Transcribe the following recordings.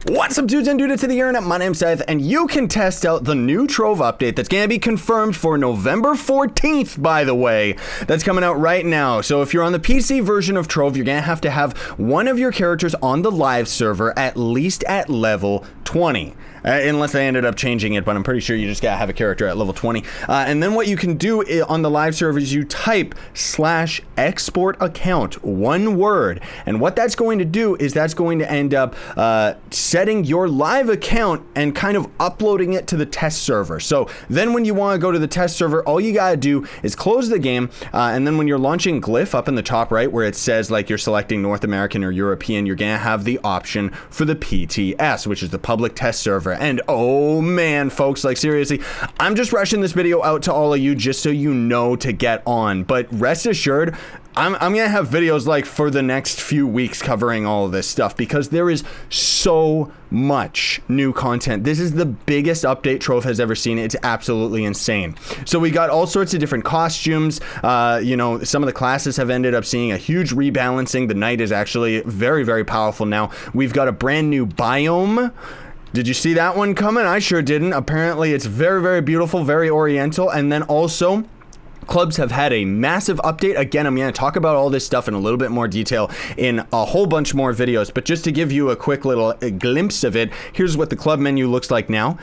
What's up, dudes and dudettes of the internet? My name's Seth, and you can test out the new Trove update that's going to be confirmed for November 14th, by the way. That's coming out right now. So if you're on the PC version of Trove, you're going to have one of your characters on the live server at least at level 20. Unless they ended up changing it, but I'm pretty sure you just gotta have a character at level 20. And then what you can do on the live server is you type /export account, one word. And what that's going to do is that's going to end up setting your live account and kind of uploading it to the test server. So then when you want to go to the test server, all you gotta do is close the game, and then when you're launching glyph up in the top right where it says like you're selecting North American or European, you're gonna have the option for the PTS, which is the public test server. And oh man, folks, like seriously, I'm just rushing this video out to all of you just so you know to get on. But rest assured, I'm gonna have videos like for the next few weeks covering all of this stuff because there is so much new content. This is the biggest update Trove has ever seen. It's absolutely insane. So we got all sorts of different costumes. You know, some of the classes have ended up seeing a huge rebalancing. The knight is actually very, very powerful now. We've got a brand new biome. Did you see that one coming? I sure didn't. Apparently it's very, very beautiful, very oriental. And then also, clubs have had a massive update. Again, I'm going to talk about all this stuff in a little bit more detail in a whole bunch more videos, but just to give you a quick little glimpse of it, here's what the club menu looks like now.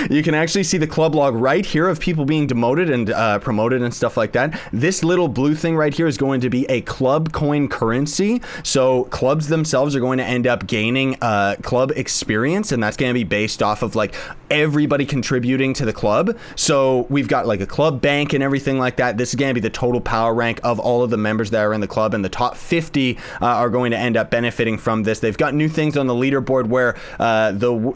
You can actually see the club log right here of people being demoted and promoted and stuff like that. This little blue thing right here is going to be a club coin currency. So clubs themselves are going to end up gaining club experience, and that's going to be based off of like everybody contributing to the club. So we've got like a club bank and everything like that. This is going to be the total power rank of all of the members that are in the club, and the top 50 are going to end up benefiting from this. They've got new things on the leaderboard where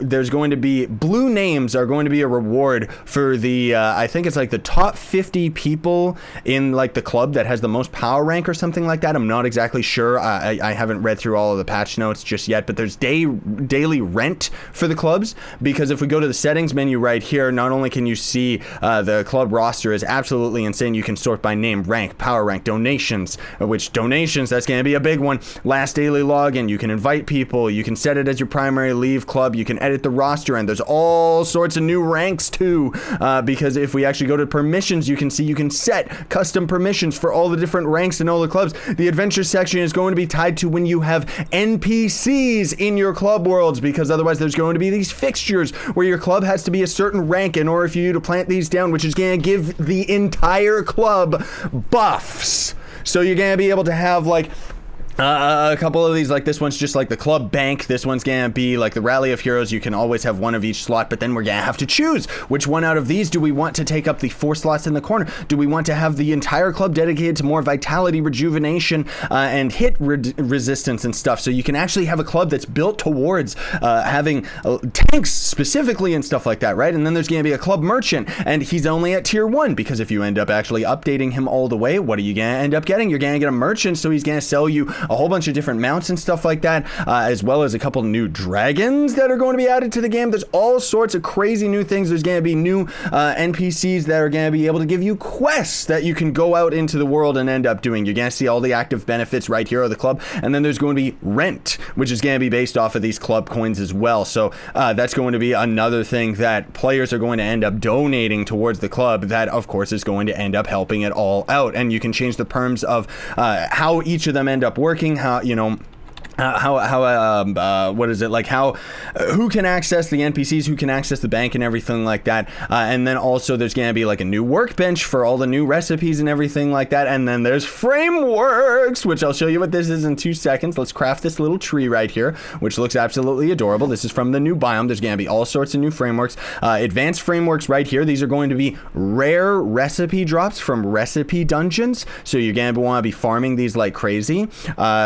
there's going to be blue names are going to be a reward for the I think it's like the top 50 people in like the club that has the most power rank or something like that. I'm not exactly sure. I haven't read through all of the patch notes just yet, but there's daily rent for the clubs, because if we go to the settings menu right here, not only can you see the club roster is absolutely insane. You can sort by name, rank, power rank, donations, which donations, that's going to be a big one. Last daily login, you can invite people, you can set it as your primary leave club, you can edit the roster, and there's all sorts of new ranks too, because if we actually go to permissions, you can see you can set custom permissions for all the different ranks in all the clubs. The adventure section is going to be tied to when you have NPCs in your club worlds, because otherwise there's going to be these fixtures where your club has to be a certain rank in order for you to plant these down, which is going to give the entire club buffs. So you're going to be able to have like a couple of these, like this one's just like the club bank. This one's gonna be like the rally of heroes. You can always have one of each slot, but then we're gonna have to choose which one out of these do we want to take up the 4 slots in the corner. Do we want to have the entire club dedicated to more vitality, rejuvenation, and hit resistance and stuff? So you can actually have a club that's built towards having tanks specifically and stuff like that, right? And then there's gonna be a club merchant, and he's only at tier 1, because if you end up actually updating him all the way, what are you gonna end up getting? You're gonna get a merchant, so he's gonna sell you a whole bunch of different mounts and stuff like that, as well as a couple new dragons that are going to be added to the game. There's all sorts of crazy new things. There's going to be new NPCs that are going to be able to give you quests that you can go out into the world and end up doing. You're going to see all the active benefits right here of the club, and then there's going to be rent, which is going to be based off of these club coins as well. So that's going to be another thing that players are going to end up donating towards the club, that of course is going to end up helping it all out. And you can change the perms of how each of them end up working, how, you know, what is it, like how who can access the NPCs, who can access the bank and everything like that. And then also there's gonna be like a new workbench for all the new recipes and everything like that. And then there's frameworks, which I'll show you what this is in 2 seconds. Let's craft this little tree right here, which looks absolutely adorable. This is from the new biome. There's gonna be all sorts of new frameworks, advanced frameworks right here. These are going to be rare recipe drops from recipe dungeons, so you're gonna want to be farming these like crazy.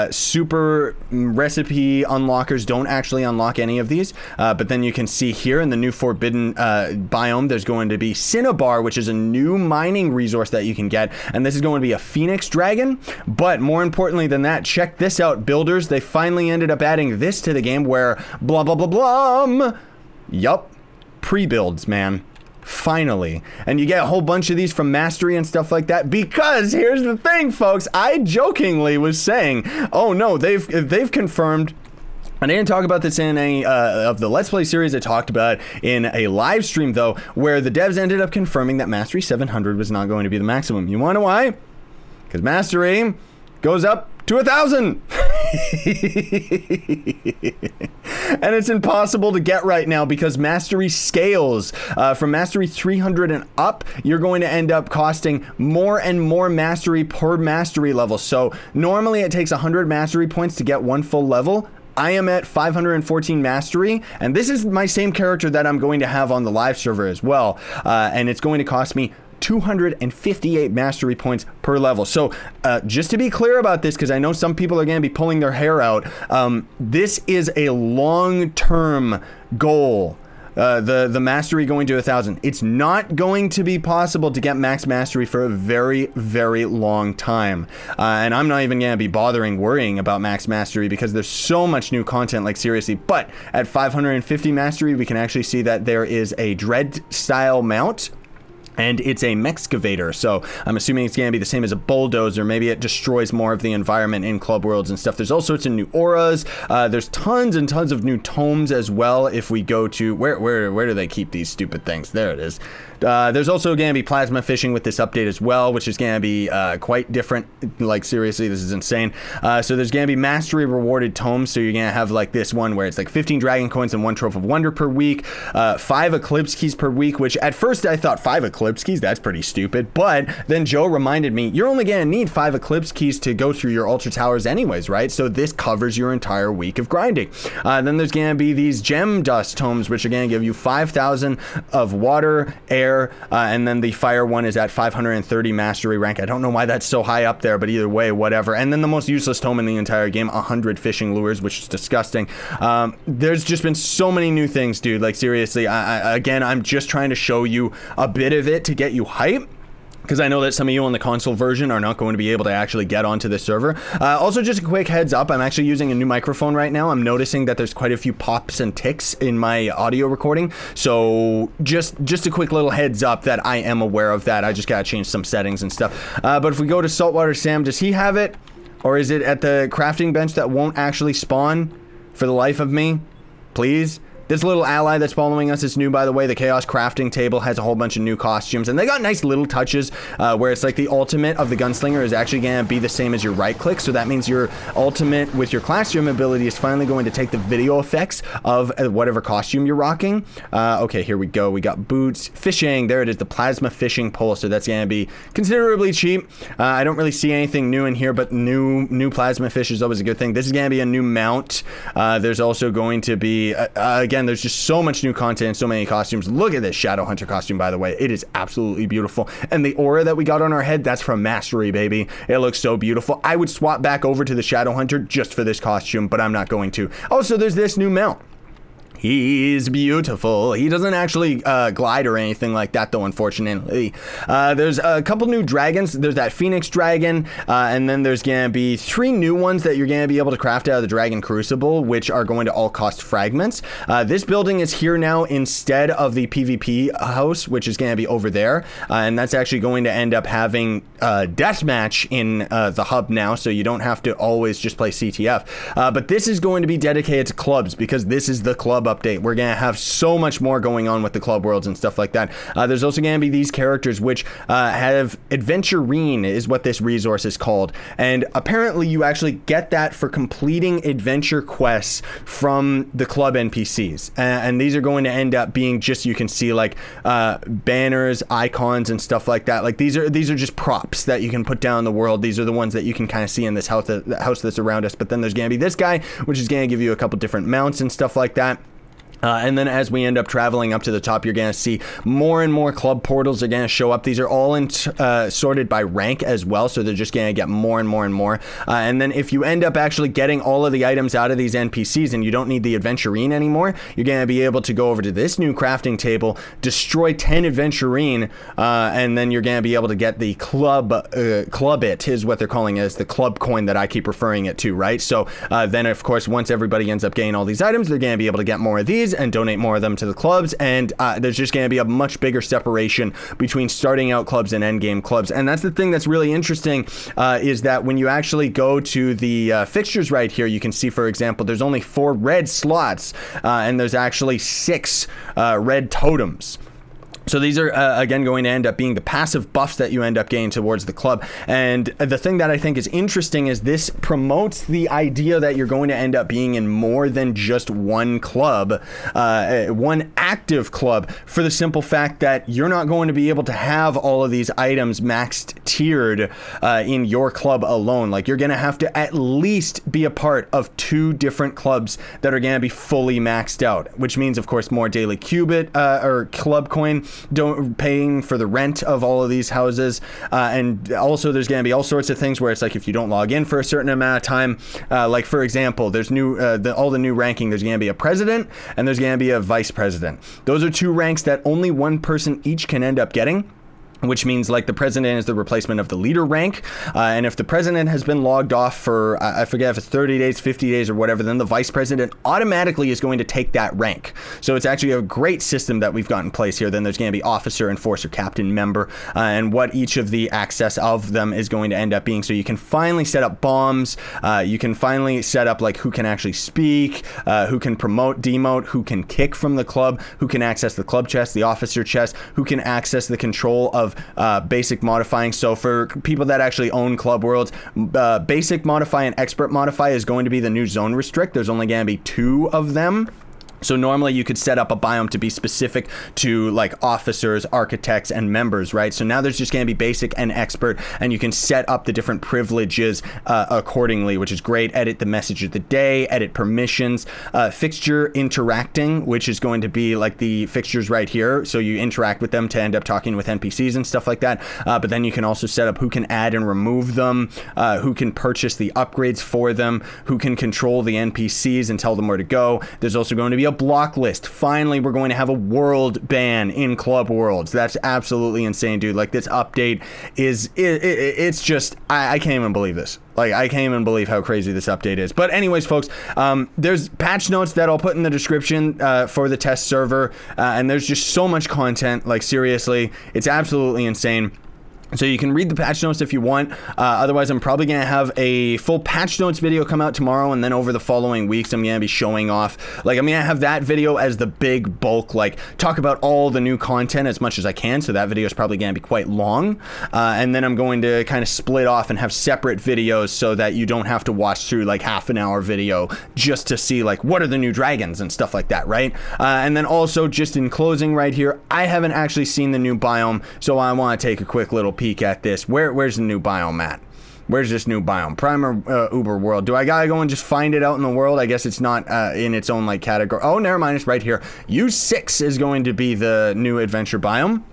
Super recipe unlockers don't actually unlock any of these, but then you can see here in the new forbidden biome, there's going to be Cinnabar, which is a new mining resource that you can get, and this is going to be a phoenix dragon. But more importantly than that, check this out, builders. They finally ended up adding this to the game, where blah blah blah blah. Yup, pre-builds, man. Finally. And you get a whole bunch of these from Mastery and stuff like that, because here's the thing, folks. I jokingly was saying, oh no, they've confirmed I didn't talk about this in any of the Let's Play series. I talked about in a live stream, though, where the devs ended up confirming that Mastery 700 was not going to be the maximum. You want to know why? Because Mastery goes up to 1,000. And it's impossible to get right now because Mastery scales. From Mastery 300 and up, you're going to end up costing more and more Mastery per Mastery level. So normally it takes 100 Mastery points to get one full level. I am at 514 Mastery, and this is my same character that I'm going to have on the live server as well. And it's going to cost me 258 Mastery points per level. So just to be clear about this, because I know some people are going to be pulling their hair out, this is a long-term goal. The Mastery going to 1,000. It's not going to be possible to get max Mastery for a very, very long time. And I'm not even going to be worrying about max Mastery because there's so much new content, like seriously. But at 550 Mastery, we can actually see that there is a Dread style mount. And it's a Mexcavator, so I'm assuming it's going to be the same as a Bulldozer. Maybe it destroys more of the environment in Club Worlds and stuff. There's all sorts of new auras. There's tons and tons of new tomes as well. If we go to... Where do they keep these stupid things? There it is. There's also going to be plasma fishing with this update as well, which is going to be quite different. Like, seriously, this is insane. So there's going to be Mastery rewarded tomes, so you're going to have, like, this one where it's, like, 15 Dragon Coins and 1 Trove of Wonder per week, 5 Eclipse Keys per week, which at first I thought 5 Eclipse Keys, that's pretty stupid, but then Joe reminded me, you're only going to need 5 Eclipse Keys to go through your Ultra Towers anyways, right? So this covers your entire week of grinding. Then there's going to be these Gem Dust tomes, which are going to give you 5,000 of water, air, and then the fire one is at 530 Mastery rank. I don't know why that's so high up there, but either way, whatever. And then the most useless tome in the entire game, 100 Fishing Lures, which is disgusting. There's just been so many new things, dude. Like, seriously, again, I'm just trying to show you a bit of it to get you hype, because I know that some of you on the console version are not going to be able to actually get onto this server. Also, just a quick heads up, I'm actually using a new microphone right now. I'm noticing that there's quite a few pops and ticks in my audio recording, so just a quick little heads up that I am aware of that. I just gotta change some settings and stuff. But if we go to Saltwater Sam, does he have it? Or is it at the crafting bench that won't actually spawn for the life of me? Please? This little ally that's following us is new, by the way. The Chaos Crafting Table has a whole bunch of new costumes, and they got nice little touches where it's like the ultimate of the Gunslinger is actually going to be the same as your right click, so that means your ultimate with your classroom ability is finally going to take the video effects of whatever costume you're rocking. Okay, here we go. We got boots, fishing. There it is, the plasma fishing pole, so that's going to be considerably cheap. I don't really see anything new in here, but new plasma fish is always a good thing. This is going to be a new mount. There's also going to be, again, there's just so much new content, so many costumes. Look at this Shadow Hunter costume, by the way. It is absolutely beautiful. And the aura that we got on our head, that's from Mastery, baby. It looks so beautiful. I would swap back over to the Shadow Hunter just for this costume, but I'm not going to. Also, there's this new mount. He's beautiful. He doesn't actually glide or anything like that, though, unfortunately. There's a couple new dragons. There's that Phoenix Dragon, and then there's going to be 3 new ones that you're going to be able to craft out of the Dragon Crucible, which are going to all cost fragments. This building is here now instead of the PvP house, which is going to be over there, and that's actually going to end up having deathmatch in the hub now, so you don't have to always just play CTF. But this is going to be dedicated to clubs, because this is the club update. We're gonna have so much more going on with the club worlds and stuff like that. There's also gonna be these characters which have Adventurine is what this resource is called, and apparently you actually get that for completing adventure quests from the club NPCs, and these are going to end up being just, you can see, like banners, icons, and stuff like that. Like these are just props that you can put down in the world. These are the ones that you can kind of see in this house that's around us. But then there's gonna be this guy, which is gonna give you a couple different mounts and stuff like that. And then as we end up traveling up to the top, you're going to see more and more club portals are going to show up. These are all sorted by rank as well, so they're just going to get more and more and more. And then if you end up actually getting all of the items out of these NPCs and you don't need the Adventurine anymore, you're going to be able to go over to this new crafting table, destroy 10 Adventurine, and then you're going to be able to get the club it is what they're calling it, as the club coin that I keep referring it to, right? So then, of course, once everybody ends up getting all these items, they're going to be able to get more of these. NPCs and donate more of them to the clubs, and there's just going to be a much bigger separation between starting out clubs and end game clubs. And that's the thing that's really interesting, is that when you actually go to the fixtures right here, you can see, for example, there's only 4 red slots, and there's actually 6 red totems. So these are, again, going to end up being the passive buffs that you end up getting towards the club. And the thing that I think is interesting is this promotes the idea that you're going to end up being in more than just one club, one active club, for the simple fact that you're not going to be able to have all of these items maxed tiered in your club alone. Like, you're going to have to at least be a part of 2 different clubs that are going to be fully maxed out, which means, of course, more daily qubit or club coin, paying for the rent of all of these houses, and also there's going to be all sorts of things where it's like, if you don't log in for a certain amount of time, like for example, there's all the new ranking, there's going to be a president and there's going to be a vice president. Those are 2 ranks that only one person each can end up getting, which means, like, the president is the replacement of the leader rank, and if the president has been logged off for, I forget if it's 30 days, 50 days, or whatever, then the vice president automatically is going to take that rank. So it's actually a great system that we've got in place here. Then there's going to be officer, enforcer, captain, member, and what each of the access of them is going to end up being. So you can finally set up bombs, you can finally set up, like, who can actually speak, who can promote, demote, who can kick from the club, who can access the club chest, the officer chest, who can access the control of basic modifying. So for people that actually own club worlds, basic modify and expert modify is going to be the new zone restrict. There's only going to be 2 of them. So normally you could set up a biome to be specific to, like, officers, architects, and members, right? So now there's just going to be basic and expert, and you can set up the different privileges accordingly, which is great. Edit the message of the day, edit permissions, fixture interacting, which is going to be like the fixtures right here. So you interact with them to end up talking with NPCs and stuff like that. But then you can also set up who can add and remove them, who can purchase the upgrades for them, who can control the NPCs and tell them where to go. There's also going to be a block list. Finally, we're going to have a world ban in club worlds. That's absolutely insane, dude. Like, this update is it's just, I can't even believe this. Like, I can't even believe how crazy this update is. But anyways, folks, there's patch notes that I'll put in the description for the test server, and there's just so much content. Like, seriously, it's absolutely insane. So you can read the patch notes if you want. Otherwise, I'm probably going to have a full patch notes video come out tomorrow, and then over the following weeks, I'm going to be showing off. Like, I'm going to have that video as the big bulk, like, talk about all the new content as much as I can. So that video is probably going to be quite long. And then I'm going to kind of split off and have separate videos so that you don't have to watch through, like, half-an-hour video just to see, like, what are the new dragons and stuff like that, right? And then also, just in closing right here, I haven't actually seen the new biome, so I want to take a quick little peek at this. Where's the new biome at? Where's this new biome? Primer Uber world. Do I gotta go and just find it out in the world? I guess it's not in its own, like, category. Oh, never mind, it's right here. U6 is going to be the new adventure biome.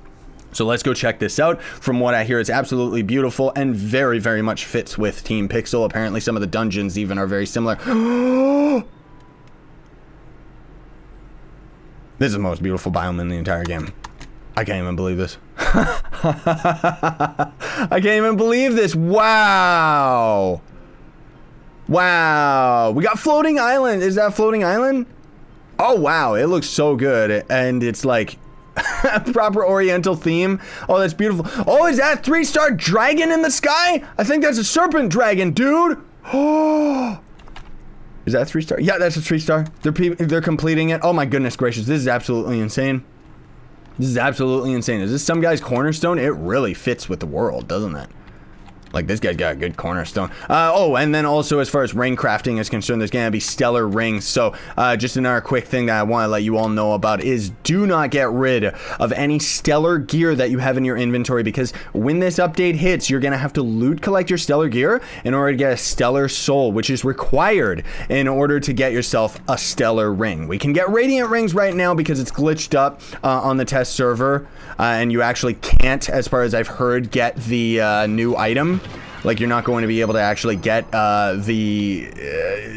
So let's go check this out. From what I hear, it's absolutely beautiful and very, very much fits with Team Pixel. Apparently some of the dungeons even are very similar. This is the most beautiful biome in the entire game. I can't even believe this. I can't even believe this. Wow. Wow. We got floating island. Is that floating island? Oh, wow. It looks so good. And it's like proper oriental theme. Oh, that's beautiful. Oh, is that a 3-star dragon in the sky? I think that's a serpent dragon, dude. Oh. Is that a 3-star? Yeah, that's a 3-star. They're completing it. Oh my goodness gracious. This is absolutely insane. This is absolutely insane. Is this some guy's cornerstone? It really fits with the world, doesn't it? Like, this guy's got a good cornerstone. Oh, and then also as far as ring crafting is concerned, there's going to be stellar rings. So just another quick thing that I want to let you all know about is do not get rid of any stellar gear that you have in your inventory, because when this update hits, you're going to have to loot collect your stellar gear in order to get a stellar soul, which is required in order to get yourself a stellar ring. We can get radiant rings right now because it's glitched up on the test server, and you actually can't, as far as I've heard, get the new item. Like, you're not going to be able to actually get the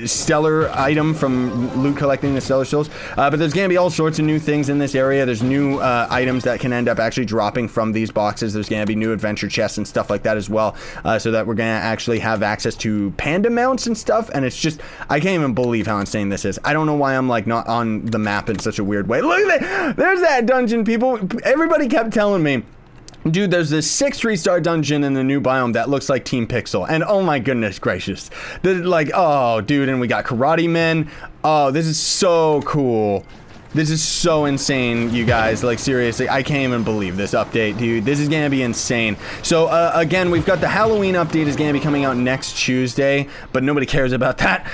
stellar item from loot collecting the stellar souls. But there's going to be all sorts of new things in this area. There's new items that can end up actually dropping from these boxes. There's going to be new adventure chests and stuff like that as well, so that we're going to actually have access to panda mounts and stuff. And it's just, I can't even believe how insane this is. I don't know why I'm like not on the map in such a weird way. Look at that! There's that dungeon, people. Everybody kept telling me, dude, there's this 6 3-star dungeon in the new biome that looks like Team Pixel, and oh my goodness gracious, like, oh dude, and we got karate men. Oh, this is so cool. This is so insane, you guys. Like, seriously, I can't even believe this update, dude. This is gonna be insane. So, again, we've got the Halloween update is gonna be coming out next Tuesday, but nobody cares about that.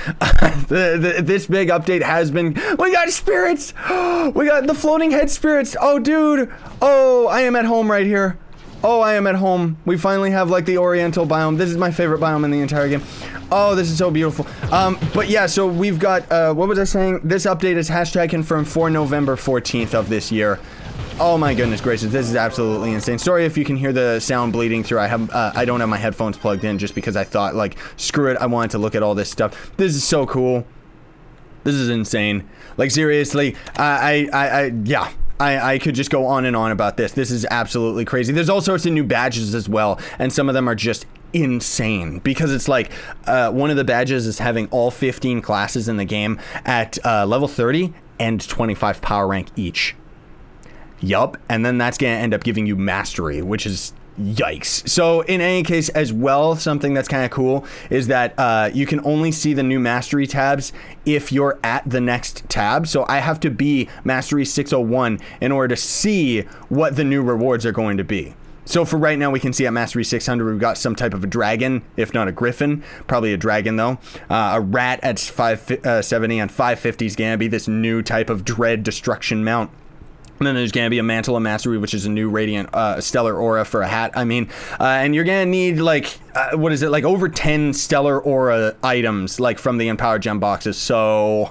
This big update has been... We got spirits! We got the floating head spirits! Oh, dude! Oh, I am at home right here. Oh, I am at home. We finally have, like, the Oriental biome. This is my favorite biome in the entire game. Oh, this is so beautiful. But yeah, so we've got, what was I saying? This update is hashtag confirmed for November 14th of this year. Oh my goodness gracious, this is absolutely insane. Sorry if you can hear the sound bleeding through. I don't have my headphones plugged in just because I thought, like, screw it, I wanted to look at all this stuff. This is so cool. This is insane. Like, seriously, yeah. I could just go on and on about this. This is absolutely crazy. There's all sorts of new badges as well, and some of them are just insane because it's like one of the badges is having all 15 classes in the game at level 30 and 25 power rank each. Yup, and then that's gonna end up giving you mastery, which is yikes. So in any case as well, something that's kind of cool is that you can only see the new mastery tabs if you're at the next tab. So I have to be mastery 601 in order to see what the new rewards are going to be. So for right now, we can see at mastery 600 we've got some type of a dragon, if not a griffin, probably a dragon though. A rat at 570 and 550 is gonna be this new type of dread destruction mount. And then there's gonna be a Mantle of Mastery, which is a new radiant stellar aura for a hat. I mean, and you're gonna need like, what is it, like over 10 stellar aura items, like from the empowered gem boxes. So,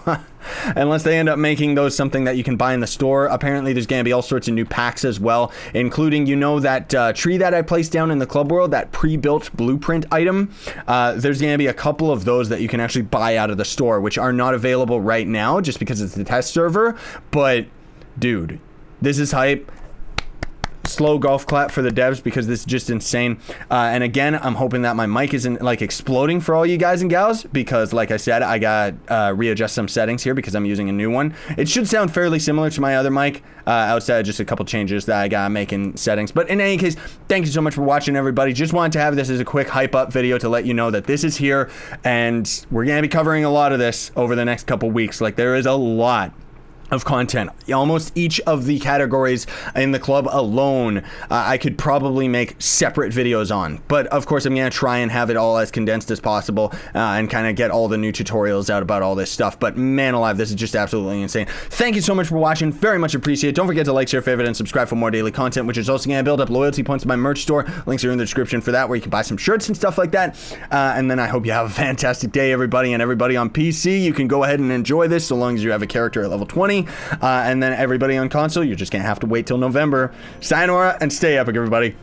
unless they end up making those something that you can buy in the store, apparently there's gonna be all sorts of new packs as well, including, you know, that tree that I placed down in the club world, that pre-built blueprint item. There's gonna be a couple of those that you can actually buy out of the store, which are not available right now just because it's the test server. But, dude, this is hype. Slow golf clap for the devs because this is just insane. And again, I'm hoping that my mic isn't like exploding for all you guys and gals because, like I said, I got readjust some settings here because I'm using a new one. It should sound fairly similar to my other mic outside of just a couple changes that I got making settings. But in any case, thank you so much for watching, everybody. Just wanted to have this as a quick hype up video to let you know that this is here and we're gonna be covering a lot of this over the next couple weeks. Like, there is a lot of content. Almost each of the categories in the club alone, I could probably make separate videos on. But of course, I'm gonna try and have it all as condensed as possible and kind of get all the new tutorials out about all this stuff. But man alive, this is just absolutely insane. Thank you so much for watching. Very much appreciate it. Don't forget to like, share, favorite, and subscribe for more daily content, which is also gonna build up loyalty points in my merch store. Links are in the description for that, where you can buy some shirts and stuff like that. And then I hope you have a fantastic day, everybody. And everybody on PC, you can go ahead and enjoy this so long as you have a character at level 20. And then everybody on console, you're just gonna have to wait till November. Sayonara and stay epic, everybody.